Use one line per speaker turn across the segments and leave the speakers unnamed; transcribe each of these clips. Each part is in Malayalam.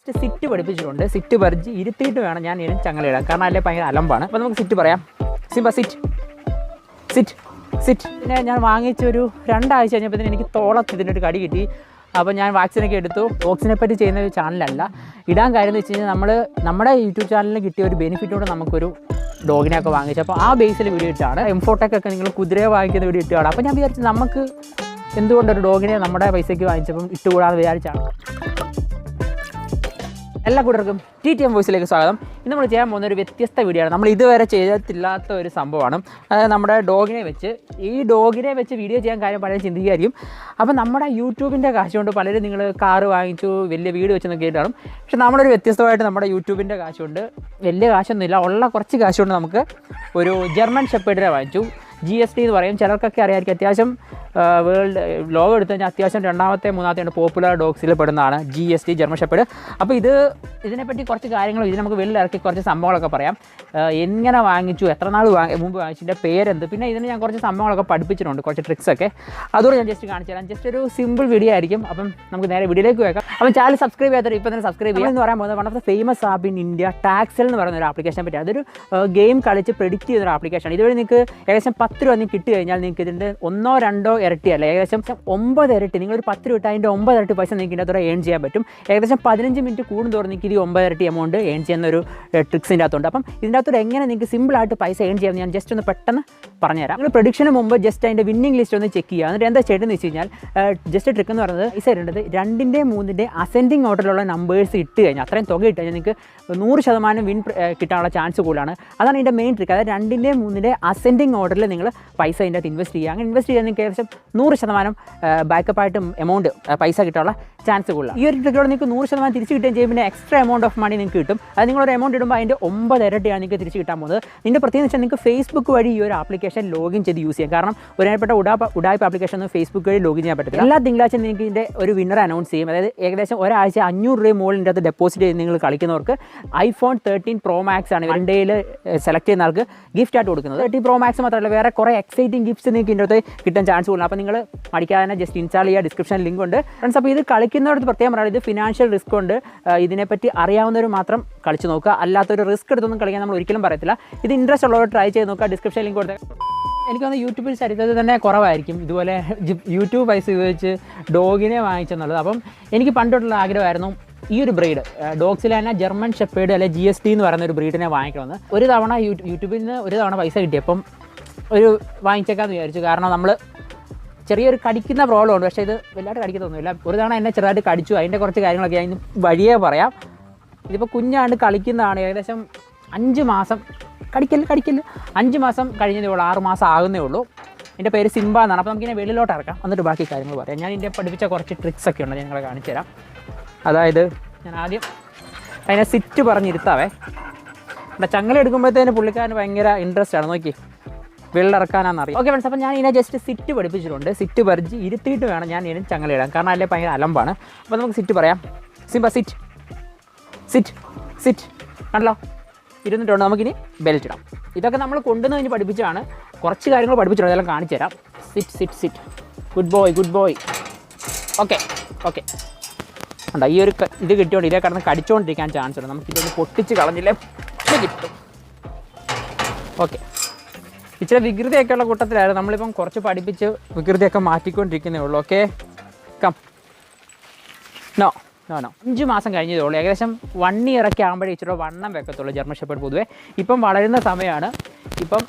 സിറ്റ് പഠിപ്പിച്ചിട്ടുണ്ട്. സിറ്റ് പറിച്ച് ഇരുത്തിയിട്ട് വേണം ഞാൻ ഇതിന് ചങ്ങലയിടാൻ, കാരണം അല്ലേ ഭയങ്കര അലമ്പാണ്. അപ്പോൾ നമുക്ക് സിറ്റ് പറയാം. Simba sit sit sit. പിന്നെ ഞാൻ വാങ്ങിച്ചൊരു 2 ആഴ്ച കഴിഞ്ഞപ്പോൾ എനിക്ക് തോളത്ത് ഇതിൻ്റെ ഒരു കടി കിട്ടി. അപ്പോൾ ഞാൻ വാക്സിനൊക്കെ എടുത്തു. ഡോഗ്സിനെ പറ്റി ചെയ്യുന്ന ഒരു ചാനലല്ല. ഇടാൻ കാര്യം എന്ന് വെച്ച് കഴിഞ്ഞാൽ നമ്മുടെ യൂട്യൂബ് ചാനലിന് കിട്ടിയ ഒരു ബെനിഫിറ്റോടെ നമുക്കൊരു ഡോഗിനെയൊക്കെ വാങ്ങിച്ചു. അപ്പോൾ ആ ബേസിൽ വീഡിയോ ഇട്ടാണ്. എംഫോട്ടൊക്കെ നിങ്ങൾ കുതിരയെ വാങ്ങിക്കുന്ന വീഡിയോ ഇട്ടാണ്. അപ്പോൾ ഞാൻ വിചാരിച്ചു നമുക്ക് എന്തുകൊണ്ടൊരു ഡോഗിനെ നമ്മുടെ പൈസയ്ക്ക് വാങ്ങിച്ചപ്പം ഇട്ടുകൂടാതെ വിചാരിച്ചാണ്. എല്ലാ കൂട്ടർക്കും TTM വോയിസിലേക്ക് സ്വാഗതം. ഇന്ന് നമ്മൾ ചെയ്യാൻ പോകുന്ന ഒരു വ്യത്യസ്ത വീഡിയോ ആണ്. നമ്മൾ ഇതുവരെ ചെയ്തിട്ടില്ലാത്ത ഒരു സംഭവമാണ്. അതായത് നമ്മുടെ ഡോഗിനെ വെച്ച് വീഡിയോ ചെയ്യാൻ കാര്യം പലരും ചിന്തിക്കുകയായിരിക്കും. അപ്പോൾ നമ്മുടെ യൂട്യൂബിൻ്റെ കാശ് കൊണ്ട് പലരും നിങ്ങൾ കാറ് വാങ്ങിച്ചു, വലിയ വീട് വെച്ചെന്നൊക്കെ കേട്ടാണ്. പക്ഷേ നമ്മളൊരു വ്യത്യസ്തമായിട്ട് നമ്മുടെ യൂട്യൂബിൻ്റെ കാശ് കൊണ്ട്, വലിയ കാശൊന്നുമില്ല, ഉള്ള കുറച്ച് കാശ് കൊണ്ട് നമുക്ക് ഒരു ജർമ്മൻ ഷെപ്പേർഡിനെ വാങ്ങിച്ചു. GSD എന്ന് പറയും, ചിലർക്കൊക്കെ അറിയാമായിരിക്കും. അത്യാവശ്യം വേൾഡ് ലോകം എടുത്തു കഴിഞ്ഞാൽ അത്യാവശ്യം 2ാമത്തെ 3ാമത്തെ പോപ്പുലർ ഡോഗ്സിൽ പെടുന്നതാണ് GSD ജർമ്മൻ ഷെപ്പേർഡ്. അപ്പോൾ ഇതിനെപ്പറ്റി കുറച്ച് കാര്യങ്ങൾ, ഇതിന് നമുക്ക് വെളിയിൽ ഇറക്കി കുറച്ച് സംഭവങ്ങളൊക്കെ പറയാം. എങ്ങനെ വാങ്ങിച്ചു, എത്ര നാൾ മുമ്പ് വാങ്ങിച്ചതിൻ്റെ പേരെന്ത്, പിന്നെ ഇതിന് ഞാൻ കുറച്ച് സംഭവങ്ങളൊക്കെ പഠിപ്പിച്ചിട്ടുണ്ട്, കുറച്ച് ട്രിക്സൊക്കെ. അതുകൊണ്ട് ഞാൻ ജസ്റ്റ് കാണിച്ചു തരാം. ജസ്റ്റ് ഒരു സിമ്പിൾ വീഡിയോ ആയിരിക്കും. അപ്പം നമുക്ക് നേരെ വീഡിയോയിലേക്ക് വെക്കാം. അപ്പം ചാനൽ സബ്സ്ക്രൈബ് ചെയ്യാത്തവർ ഇപ്പോൾ തന്നെ സബ്സ്ക്രൈബ് ചെയ്യുക. എന്ന് പറയാൻ പോകുന്നത് one of the famous app in India, ടാക്സൽ എന്ന് പറയുന്ന ഒരു ആപ്ലിക്കേഷനെ പറ്റി. അതൊരു ഗെയിം കളിച്ച് പ്രെഡിക്റ്റ് ചെയ്യുന്ന ഒരു ആപ്ലിക്കേഷനാണ്. ഇതുവഴി നിങ്ങൾക്ക് ഏകദേശം 10 രൂപ കിട്ടി കഴിഞ്ഞാൽ നിങ്ങൾക്ക് ഇതിൻ്റെ 1-2 ഇരട്ടിയല്ല, ഏകദേശം 9 ഇരട്ടി. നിങ്ങളൊരു 10 രൂപ ഇട്ട് അതിൻ്റെ 9 ഇരട്ടി പൈസ നിങ്ങൾക്ക് ഇതിൻ്റെ അത്ര ഏൺ ചെയ്യാൻ പറ്റും. ഏകദേശം 15 മിനിറ്റ് കൂടുന്തോറും നിങ്ങൾക്ക് ഈ 9 ഇരട്ടി എമൗണ്ട് ഏൺ ചെയ്യുന്ന ഒരു ട്രിക്സിൻ്റെ അകത്തുണ്ട്. അപ്പം ഇതിൻ്റെ അകത്തോട് എങ്ങനെ നിങ്ങൾക്ക് സിമ്പിളായിട്ട് പൈസ ഏൺ ചെയ്യാമെന്ന് ഞാൻ ജസ്റ്റ് ഒന്ന് പെട്ടെന്ന് പറഞ്ഞുതരാം. നിങ്ങൾ പ്രഡിക്ഷന് മുമ്പ് ജസ്റ്റ് അതിൻ്റെ വിന്നിംഗ് ലിസ്റ്റ് ഒന്ന് ചെക്ക് ചെയ്യുക. എന്നിട്ട് എന്താ ചെയ്യേണ്ടതെന്ന് വെച്ച് കഴിഞ്ഞാൽ, ജസ്റ്റ് ട്രിക്ക് എന്ന് പറയുന്നത് പൈസ ഇടേണ്ടത് 2ൻ്റെയും 3ൻ്റെയും അസെൻഡിങ് ഓർഡറിലുള്ള നമ്പേഴ്സ് ഇട്ട് കഴിഞ്ഞാൽ, അത്രയും തുക ഇട്ട് കഴിഞ്ഞാൽ നിങ്ങൾക്ക് 100% വിൻ കിട്ടാനുള്ള ചാൻസ് കൂടുതലാണ്. അതാണ് ഇതിൻ്റെ മെയിൻ ട്രിക്ക്. അതായത് 2ൻ്റെയും 3ൻ്റെയും അസെൻഡിങ് ഓർഡറിൽ നിങ്ങൾ പൈസ ഇതിൻ്റെ അകത്ത് ഇൻവെസ്റ്റ് ചെയ്യുക. അങ്ങനെ ഇൻവെസ്റ്റ് ചെയ്യാൻ നിങ്ങൾക്ക് ഏകദേശം 100% ബാക്കപ്പായിട്ടും എമൗണ്ട് പൈസ കിട്ടാനുള്ള ചാൻസ് കൂടുതലാണ്. ഈ ഒരു ട്രിക്കിലൂടെ നിങ്ങൾക്ക് 100% തിരിച്ച് കിട്ടുകയും ചെയ്യും. പിന്നെ എക്സ്ട്രാ എമൗണ്ട് ഓഫ് മണി നിങ്ങൾക്ക് കിട്ടും. അത് നിങ്ങളൊരു എമൗണ്ട് ഇടുമ്പോൾ അതിൻ്റെ 9 ഇരട്ടിയാണ് നിങ്ങൾക്ക് തിരിച്ച് കിട്ടാൻ പോകുന്നത്. ഇതിൻ്റെ പ്രത്യേകത വെച്ചാൽ നിങ്ങൾക്ക് ഫേസ്ബുക്ക് വഴി ഈ ഒരു ആപ്ലിക്കേഷൻ ലോഗിൻ ചെയ്ത് യൂസ് ചെയ്യാം. കാരണം ഒരുപാട് ഉടായ്പ ആപ്ലിക്കേഷൻ ഒന്നും ഫേസ്ബുക്ക് വഴി ലോഗിൻ ചെയ്യാൻ പറ്റില്ല. എല്ലാ തിങ്കളാഴ്ച നിങ്ങൾക്ക് ഇതിൻ്റെ ഒരു വിന്നർ അനൗൺസ് ചെയ്യും. അതായത് ഏകദേശം ഒരാഴ്ച 500 രൂപ മുകളിൻ്റെ അകത്ത് ഡെപ്പോസിറ്റ് ചെയ്ത് നിങ്ങൾ കളിക്കുന്നവർക്ക് iPhone 13 Pro Max ആണ് വൺഡേയിൽ സെലക്ട് ചെയ്യുന്ന ആൾക്ക് ഗിഫ്റ്റ് ആയിട്ട് കൊടുക്കുന്നത്. 13 Pro Max മാത്രമല്ല, വേറെ കുറേ എക്സൈറ്റിംഗ് ഗിഫ്റ്റ്സ് നിങ്ങൾക്ക് ഇതിൻ്റെ അകത്ത് കിട്ടാൻ ചാൻസ് കൂടുതലാണ്. അപ്പോൾ നിങ്ങൾ മടിക്കാതെ ജസ്റ്റ് ഇൻസ്റ്റാൾ ചെയ്യുക. ഡിസ്ക്രിപ്ഷനിൽ ലിങ്ക് ഉണ്ട് ഫ്രണ്ട്സ്. അപ്പോൾ ഇത് കളിക്കുന്നവർക്ക് പ്രത്യേകം പറയാം, ഇത് ഫിനാൻഷ്യൽ റിസ്ക് ഉണ്ട്. ഇതിനെപ്പറ്റി അറിയാവുന്നവർ മാത്രം കളിച്ച് നോക്കുക. അല്ലാത്തൊരു റിസ്ക് എടുത്തൊന്നും കളിക്കാൻ നമ്മൾ ഒരിക്കലും പറയത്തില്ല. ഇത് ഇൻട്രസ്റ്റ് ഉള്ളവർ ട്രൈ ചെയ്ത് നോക്കുക. ഡിസ്ക്രിപ്ഷൻ ലിങ്ക് കൊടുത്തേ. എനിക്ക് തോന്നുന്നു യൂട്യൂബിൽ ചരിത്രത്തിൽ തന്നെ കുറവായിരിക്കും ഇതുപോലെ യൂട്യൂബ് പൈസ ഉപയോഗിച്ച് ഡോഗിനെ വാങ്ങിച്ചെന്നുള്ളത്. അപ്പം എനിക്ക് പണ്ടോട്ടുള്ള ആഗ്രഹമായിരുന്നു ഈ ഒരു ബ്രീഡ്, ഡോഗ്സിൽ തന്നെ ജർമ്മൻ ഷെപ്പേർഡ് അല്ലെ GSD എന്ന് പറയുന്ന ഒരു ബ്രീഡിനെ വാങ്ങിക്കണമെന്ന്. ഒരു തവണ യൂട്യൂബിൽ നിന്ന് ഒരു തവണ പൈസ കിട്ടിയപ്പം ഒരു വാങ്ങിച്ചേക്കാമെന്ന് വിചാരിച്ചു. കാരണം നമ്മൾ ചെറിയൊരു കടിക്കുന്ന പ്രോബ്ലം ഉണ്ട്, പക്ഷേ ഇത് വലുതായിട്ട് കടിക്കത്തൊന്നുമില്ല. ഒരു തവണ എന്നെ ചെറുതായിട്ട് കടിച്ചു. അതിൻ്റെ കുറച്ച് കാര്യങ്ങളൊക്കെ അതിന് വഴിയേ പറയാം. ഇതിപ്പോൾ കുഞ്ഞാണ്ട് കളിക്കുന്നതാണ്. ഏകദേശം 5 മാസം കടിക്കല് 5 മാസം കഴിഞ്ഞതേ ഉള്ളൂ, 6 മാസം ആകുന്നേ ഉള്ളൂ. എൻ്റെ പേര് സിംബ എന്നാണ്. അപ്പോൾ നമുക്കിങ്ങനെ വെളിയിലോട്ട് ഇറക്കാം, എന്നിട്ട് ബാക്കി കാര്യങ്ങൾ പറയാം. ഞാൻ ഇതിൻ്റെ പഠിപ്പിച്ച കുറച്ച് ട്രിക്സ് ഒക്കെ ഉണ്ട്, ഞാൻ നിങ്ങളെ കാണിച്ചു തരാം. അതായത് ഞാൻ ആദ്യം അതിനെ സിറ്റ് പറഞ്ഞിരുത്താവേ. ഇവിടെ ചങ്ങല എടുക്കുമ്പോഴത്തേന് പുള്ളിക്കാരന് ഭയങ്കര ഇൻട്രസ്റ്റ് ആണ്. നോക്കി വെള്ളിറക്കാനാണെന്നറിയാം. ഓക്കെ ഫ്രണ്ട്സ്, അപ്പോൾ ഞാൻ ഇതിനെ ജസ്റ്റ് സിറ്റ് പഠിപ്പിച്ചിട്ടുണ്ട്. സിറ്റ് പറിച്ച് ഇരുത്തിയിട്ട് വേണം ഞാൻ ഇതിന് ചങ്ങലയിടാൻ, കാരണം അല്ലേ ഭയങ്കര അലമ്പാണ്. അപ്പോൾ നമുക്ക് സിറ്റ് പറയാം. Simba sit sit sit. കണ്ടല്ലോ, ഇരുന്നിട്ടുണ്ട്. നമുക്കിനി ബെൽറ്റ് ഇടാം. ഇതൊക്കെ നമ്മൾ കൊണ്ടുവന്ന് കഴിഞ്ഞ് പഠിപ്പിച്ചാണ്. കുറച്ച് കാര്യങ്ങൾ പഠിപ്പിച്ചിട്ടുണ്ട്, അതെല്ലാം കാണിച്ചു തരാം. Sit sit sit. Good boy. Okay ഉണ്ടോ, ഈ ഒരു ഇത് കിട്ടിയോണ്ട് ഇതേ കിടന്ന് കടിച്ചുകൊണ്ടിരിക്കാൻ ചാൻസ് ഉണ്ട്. നമുക്കിതൊന്ന് പൊട്ടിച്ച് കളഞ്ഞില്ലേ കിട്ടും. ഓക്കെ, ഇച്ചിരി വികൃതിയൊക്കെയുള്ള കൂട്ടത്തിലായിരുന്നു. നമ്മളിപ്പം കുറച്ച് പഠിപ്പിച്ച് വികൃതിയൊക്കെ മാറ്റിക്കൊണ്ടിരിക്കുന്നേ ഉള്ളൂ. Okay, come. നോ 5 മാസം കഴിഞ്ഞതേ ഉള്ളൂ. ഏകദേശം 1 year ഒക്കെ ആകുമ്പോഴേ ഇച്ചിരി വണ്ണം വെക്കത്തുള്ളൂ ജർമ്മൻ ഷെപ്പേർഡ് പൊതുവേ. ഇപ്പം വളരുന്ന സമയമാണ്.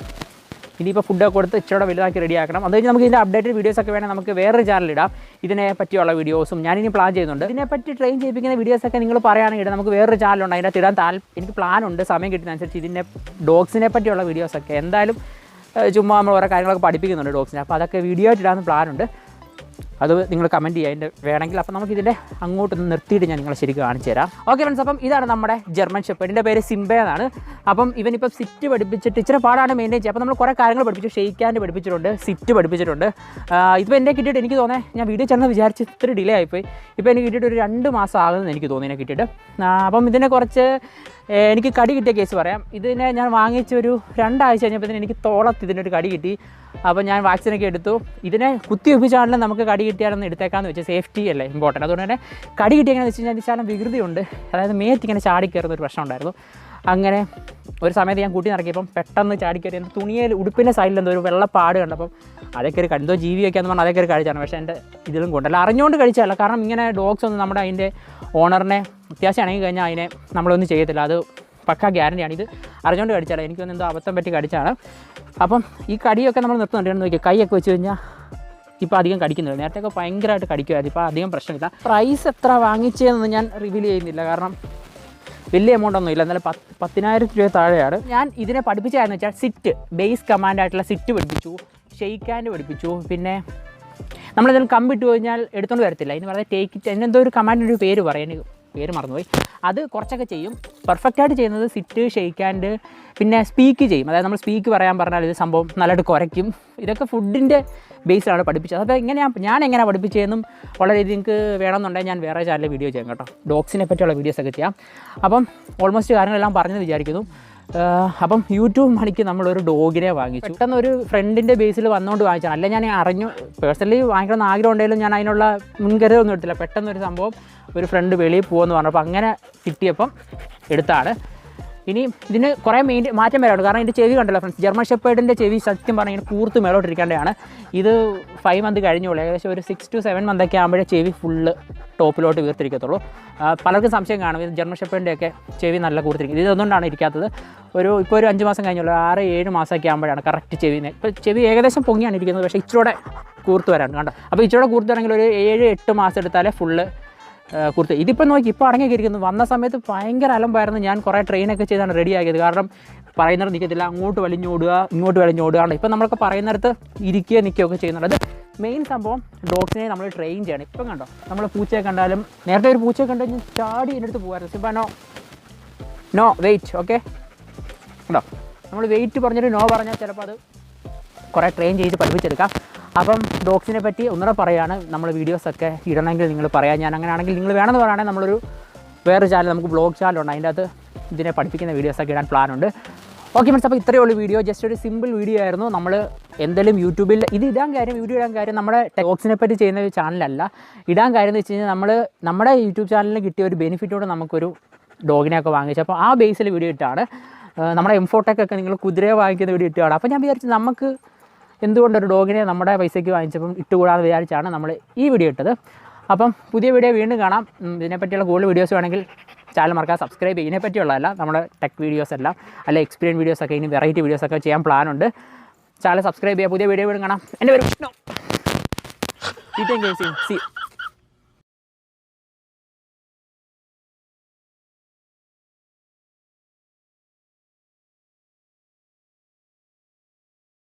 ഇനിയിപ്പോൾ ഫുഡൊക്കെ കൊടുത്ത് ഇച്ചിരി വലുതാക്കി റെഡിയാക്കണം. അത് കഴിഞ്ഞ് നമുക്ക് ഇതിൻ്റെ അപ്ഡേറ്റഡ് വീഡിയോസൊക്കെ വേണമെങ്കിൽ നമുക്ക് വേറൊരു ചാനലിടാം. ഇതിനെ പറ്റിയുള്ള വീഡിയോസും ഞാനിനി പ്ലാൻ ചെയ്യുന്നുണ്ട്. ഇതിനെപ്പറ്റി ട്രെയിൻ ചെയ്യിപ്പിക്കുന്ന വീഡിയോസൊക്കെ നിങ്ങൾ പറയുകയാണെങ്കിൽ നമുക്ക് വേറൊരു ചാനലുണ്ട്, അതിൻ്റെ അകത്ത് ഇടാൻ എനിക്ക് പ്ലാനുണ്ട്. സമയം കിട്ടുന്നതനുസരിച്ച് ഇതിൻ്റെ ഡോഗ്സിനെ പറ്റിയുള്ള വീഡിയോസൊക്കെ എന്തായാലും ചുമ്മാ നമ്മൾ ഓരോ കാര്യങ്ങളൊക്കെ പഠിപ്പിക്കുന്നുണ്ട് ഡോഗ്സിനെ. അപ്പോൾ അതൊക്കെ വീഡിയോ ആയിട്ട് ഇടാൻ പ്ലാനുണ്ട്. അത് നിങ്ങൾ കമൻറ്റ് ചെയ്യുക അതിൻ്റെ വേണമെങ്കിൽ. അപ്പോൾ നമുക്കിതിൻ്റെ അങ്ങോട്ടൊന്ന് നിർത്തിയിട്ട് ഞാൻ നിങ്ങളെ ശരിക്കും കാണിച്ചു തരാം. ഓക്കെ ഫ്രണ്ട്സ്, അപ്പം ഇതാണ് നമ്മുടെ ജർമ്മൻ ഷെപ്പേർഡിൻ്റെ പേര് സിംബ എന്നാണ്. അപ്പം ഇവനിപ്പം സിറ്റ് പഠിപ്പിച്ചിട്ട് ഇച്ചിരി പാടാണ് മെയിൻറ്റെയിൻ ചെയ്യുക. അപ്പോൾ നമ്മൾ കുറേ കാര്യങ്ങൾ പഠിപ്പിച്ചു. ഷെയ്ക്കാൻഡ് പഠിപ്പിച്ചിട്ടുണ്ട്, സിറ്റ് പഠിപ്പിച്ചിട്ടുണ്ട്. ഇപ്പോൾ എൻ്റെ കിട്ടിയിട്ട് എനിക്ക് തോന്നുന്നത് ഞാൻ വീഡിയോ ചെന്ന് വിചാരിച്ച് ഇത്തിരി ഡിലേ ആയിപ്പോയി. ഇപ്പോൾ എനിക്ക് കിട്ടിയിട്ട് ഒരു 2 മാസം ആകുമെന്ന് എനിക്ക് തോന്നി ഇതിനെ കിട്ടിയിട്ട്. അപ്പം ഇതിനെ കുറച്ച് എനിക്ക് കടി കിട്ടിയ കേസ് പറയാം. ഇതിനെ ഞാൻ വാങ്ങിച്ചൊരു 2 ആഴ്ച കഴിഞ്ഞപ്പോൾ എനിക്ക് തോളത്ത് ഇതിനൊരു കടി കിട്ടി. അപ്പോൾ ഞാൻ വാക്സിനൊക്കെ എടുത്തു. ഇതിനെ കുത്തിവെപ്പിച്ചാണെങ്കിലും നമുക്ക് കടി കിട്ടിയാലൊന്ന് എടുത്തേക്കാമെന്ന് വെച്ചാൽ സേഫ്റ്റി അല്ലേ ഇമ്പോർട്ടൻറ്റ്. അതുകൊണ്ട് തന്നെ കടി കിട്ടിയെങ്ങനെ വെച്ച് കഴിഞ്ഞാൽ ശാലം വികൃതിയുണ്ട്. അതായത് മേത്തിങ്ങനെ ചാടി കയറുന്നൊരു പ്രശ്നം ഉണ്ടായിരുന്നു. അങ്ങനെ ഒരു സമയത്ത് ഞാൻ കൂട്ടി നടക്കിയപ്പം പെട്ടെന്ന് ചാടിക്കയറി എൻ്റെ തുണിയിൽ ഉടുപ്പിൻ്റെ സൈഡിൽ എന്തോ ഒരു വെള്ളപ്പാട് കണ്ടപ്പം അതൊക്കെ ഒരു എന്തോ ജീവിയൊക്കെയാന്ന് പറഞ്ഞാൽ അതൊക്കെ ഒരു കഴിച്ചാണ്. പക്ഷേ എൻ്റെ ഇതിലും കൊണ്ടല്ല, അറിഞ്ഞുകൊണ്ട് കഴിച്ചതല്ല. കാരണം ഇങ്ങനെ ഡോഗ്സ് ഒന്നും നമ്മുടെ അതിൻ്റെ ഓണറിനെ അത്യാവശ്യം ഇണങ്ങി കഴിഞ്ഞാൽ അതിനെ നമ്മളൊന്നും ചെയ്യത്തില്ല. അത് പക്കാ ഗ്യാരണ്ടിയാണ്. ഇത് അറിഞ്ഞുകൊണ്ട് കടിച്ചാൽ എനിക്കൊന്നും എന്തോ അബദ്ധം പറ്റി കടിച്ചാണ്. അപ്പം ഈ കടിയൊക്കെ നമ്മൾ നിർത്തുന്നുണ്ട്. നോക്കിയാൽ കൈയൊക്കെ വെച്ച് കഴിഞ്ഞാൽ ഇപ്പോൾ അധികം കടിക്കുന്നില്ല. നേരത്തെയൊക്കെ ഭയങ്കരമായിട്ട് കടിക്കുമായിരുന്നു. ഇപ്പോൾ അധികം പ്രശ്നമില്ല. പ്രൈസ് എത്ര വാങ്ങിച്ചതെന്ന് ഞാൻ റിവീൽ ചെയ്യുന്നില്ല, കാരണം വലിയ എമൗണ്ട് ഒന്നും ഇല്ല. എന്നാലും 10,000 രൂപ താഴെയാണ്. ഞാൻ ഇതിനെ പഠിപ്പിച്ചതെന്ന് വെച്ചാൽ സിറ്റ് ബേസ് കമാൻഡായിട്ടുള്ള സിറ്റ് പഠിപ്പിച്ചു, ഷെയ്ക്ക് ഹാൻഡ് പഠിപ്പിച്ചു. പിന്നെ നമ്മളെന്തെങ്കിലും കമ്പിട്ട് കഴിഞ്ഞാൽ എടുത്തുകൊണ്ട് വരത്തില്ല. അതിന് പറഞ്ഞാൽ ടേക്ക് ഇറ്റ്, അതിനെന്തോ ഒരു കമാൻഡിൻ്റെ ഒരു പേര് പറയാം, എനിക്ക് പേര് മറന്നുപോയി. അത് കുറച്ചൊക്കെ ചെയ്യും. പെർഫെക്റ്റായിട്ട് ചെയ്യുന്നത് സിറ്റ്, ഷെയ്ക്ക് ഹാൻഡ്, പിന്നെ സ്പീക്ക് ചെയ്യും. അതായത് നമ്മൾ സ്പീക്ക് പറയാൻ പറഞ്ഞാൽ ഇത് സംഭവം നല്ലതായിട്ട് കുരയ്ക്കും. ഇതൊക്കെ ഫുഡിൻ്റെ ബേസിലാണ് പഠിപ്പിച്ചത്. അപ്പോൾ ഞാൻ എങ്ങനെ പഠിപ്പിച്ചതെന്നും വളരെ നിങ്ങൾക്ക് വേണമെന്നുണ്ടെങ്കിൽ ഞാൻ വേറെ ചാനലിൽ വീഡിയോ ചെയ്യാം കേട്ടോ. ഡോഗ്സിനെ പറ്റിയുള്ള വീഡിയോസൊക്കെ ചെയ്യാം. അപ്പം ഓൾമോസ്റ്റ് കാര്യങ്ങളെല്ലാം പറഞ്ഞെന്ന് വിചാരിക്കുന്നു. അപ്പം യൂട്യൂബ് മണിക്ക് നമ്മളൊരു ഡോഗിനെ വാങ്ങിച്ചു. പെട്ടെന്ന് ഒരു ഫ്രണ്ടിൻ്റെ ബേസിൽ വന്നുകൊണ്ട് വാങ്ങിച്ചാണ്. അല്ല ഞാൻ അറിഞ്ഞു പേഴ്സണലി വാങ്ങിക്കണമെന്ന് ആഗ്രഹം ഉണ്ടെങ്കിലും ഞാൻ അതിനുള്ള മുൻകരുതൊന്നും എടുത്തില്ല. പെട്ടെന്നൊരു സംഭവം ഒരു ഫ്രണ്ട് വെളിയിൽ പോകുമെന്ന് പറഞ്ഞു. അപ്പോൾ അങ്ങനെ കിട്ടിയപ്പം എടുത്താണ്. ഇനി ഇതിന് കുറേ മാറ്റം വരാറുണ്ട്. കാരണം ഇതിൻ്റെ ചെവി കണ്ടല്ലോ ഫ്രണ്ട്സ്, ജർമ്മൻ ഷെപ്പേർഡിൻ്റെ ചെവി സത്യം പറഞ്ഞാൽ ഇങ്ങനെ കൂർത്ത് മേലോട്ടിരിക്കേണ്ടതാണ്. ഇത് 5 മന്ത് കഴിഞ്ഞോളൂ. ഏകദേശം ഒരു 6 to 7 മന്തൊക്കെ ആകുമ്പോഴേ ചെവി ഫുള്ള് ടോപ്പിലോട്ട് വീർത്തിരിക്കത്തുള്ളൂ. പലർക്കും സംശയം കാണും ഇത് ജർമ്മൻ ഷെപ്പേർഡിൻ്റെയൊക്കെ ചെവി നല്ല കൂർത്തിരിക്കും. ഇതൊന്നുകൊണ്ടാണ് ഇരിക്കാത്തത്. ഇപ്പോൾ ഒരു 5 മാസം കഴിഞ്ഞുള്ളൂ. 6-7 മാസമൊക്കെ ആകുമ്പോഴാണ് കറക്റ്റ് ചെവിനെ. ഇപ്പോൾ ചെവി ഏകദേശം പൊങ്ങിയാണ് ഇരിക്കുന്നത്, പക്ഷേ ഇച്ചിരൂടെ കൂർത്ത് വരാണ് കണ്ടോ. അപ്പോൾ ഇച്ചിരൂടെ കൂർത്ത് വരണമെങ്കിൽ ഒരു 7-8 മാസം എടുത്താലേ ഫുള്ള് കുർത്ത്. ഇതിപ്പോൾ നോക്കി ഇപ്പോൾ അടങ്ങിയൊക്കെ ഇരിക്കുന്നു. വന്ന സമയത്ത് ഭയങ്കര അലമ്പായിരുന്നു. ഞാൻ കുറേ ട്രെയിനൊക്കെ ചെയ്താണ് റെഡിയാക്കിയത്. കാരണം പറയുന്നത് നിൽക്കത്തില്ല, അങ്ങോട്ട് വലിഞ്ഞോടുക ഇങ്ങോട്ട് വലിഞ്ഞോടുക. ഇപ്പോൾ നമ്മളൊക്കെ പറയുന്നിടത്ത് ഇരിക്കുകയോ നിൽക്കുകയൊക്കെ ചെയ്യുന്നുണ്ട്. അത് മെയിൻ സംഭവം ഡോഗ്സിനെ നമ്മൾ ട്രെയിൻ ചെയ്യണം. ഇപ്പം കണ്ടോ, നമ്മൾ പൂച്ചയെ കണ്ടാലും നേരത്തെ ഒരു പൂച്ചയെ കണ്ടു കഴിഞ്ഞാൽ ചാടി എൻ്റെ അടുത്ത് പോകുമായിരുന്നു. ഇപ്പം നോ വെയിറ്റ്, ഓക്കെ കണ്ടോ, നമ്മൾ വെയിറ്റ് പറഞ്ഞിട്ട് നോ പറഞ്ഞാൽ ചിലപ്പോൾ അത് കുറേ ട്രെയിൻ ചെയ്ത് പഠിപ്പിച്ചെടുക്കാം. അപ്പം ഡോഗ്സിനെ പറ്റി ഒന്നുകൂടെ പറയുകയാണ്. നമ്മൾ വീഡിയോസൊക്കെ ഇടണമെങ്കിൽ നിങ്ങൾ പറയാം. ഞാൻ അങ്ങനെയാണെങ്കിൽ നിങ്ങൾ വേണമെന്ന് പറയുകയാണെങ്കിൽ നമ്മളൊരു വേറെ ചാനൽ, നമുക്ക് ബ്ലോഗ് ചാനലുണ്ട്, അതിൻ്റെ അകത്ത് ഇതിനെ പഠിപ്പിക്കുന്ന വീഡിയോസൊക്കെ ഇടാൻ പ്ലാനുണ്ട്. ഓക്കെ ഫ്രണ്ട്സ്, അപ്പോൾ ഇത്രയേ ഉള്ളൂ വീഡിയോ. ജസ്റ്റ് ഒരു സിമ്പിൾ വീഡിയോ ആയിരുന്നു. നമ്മൾ എന്തെങ്കിലും യൂട്യൂബിൽ ഇത് ഇടാൻ കാര്യം, വീഡിയോ ഇടാൻ കാര്യം നമ്മുടെ ഡോഗ്സിനെ പറ്റി ചെയ്യുന്ന ഒരു ചാനലല്ല. ഇടാൻ കാര്യം എന്ന് വെച്ച് കഴിഞ്ഞാൽ നമ്മുടെ യൂട്യൂബ് ചാനലിന് കിട്ടിയ ഒരു ബെനിഫിറ്റോടെ നമുക്കൊരു ഡോഗിനെയൊക്കെ വാങ്ങിച്ചു. അപ്പോൾ ആ ബേസിൽ വീഡിയോ ഇട്ടാണ്. നമ്മുടെ എംഫോട്ടൊക്കെ നിങ്ങൾ കുതിരയെ വാങ്ങിക്കുന്ന വീഡിയോ ഇട്ടാണ്. അപ്പോൾ ഞാൻ വിചാരിച്ചു നമുക്ക് എന്തുകൊണ്ടൊരു ഡോഗിനെ നമ്മുടെ പൈസയ്ക്ക് വാങ്ങിച്ചപ്പം ഇട്ടുകൂടാന്ന് വിചാരിച്ചാണ് നമ്മൾ ഈ വീഡിയോ ഇട്ടത്. അപ്പം പുതിയ വീഡിയോ വീണ്ടും കാണാം. ഇതിനെപ്പറ്റിയുള്ള കൂടുതൽ വീഡിയോസ് വേണമെങ്കിൽ ചാനൽ മറക്കാതെ സബ്സ്ക്രൈബ് ചെയ്യും. ഇതിനെപ്പറ്റിയുള്ളതല്ല, നമ്മുടെ ടെക് വീഡിയോസ് എല്ലാം അല്ലെ എക്സ്പീരിയൻസ് വീഡിയോസൊക്കെ ഇനി വെറൈറ്റി വീഡിയോസൊക്കെ ചെയ്യാൻ പ്ലാനുണ്ട്. ചാനൽ സബ്സ്ക്രൈബ് ചെയ്യുക. പുതിയ വീഡിയോ വീണ്ടും കാണാം. എൻ്റെ പേര് TTM Games.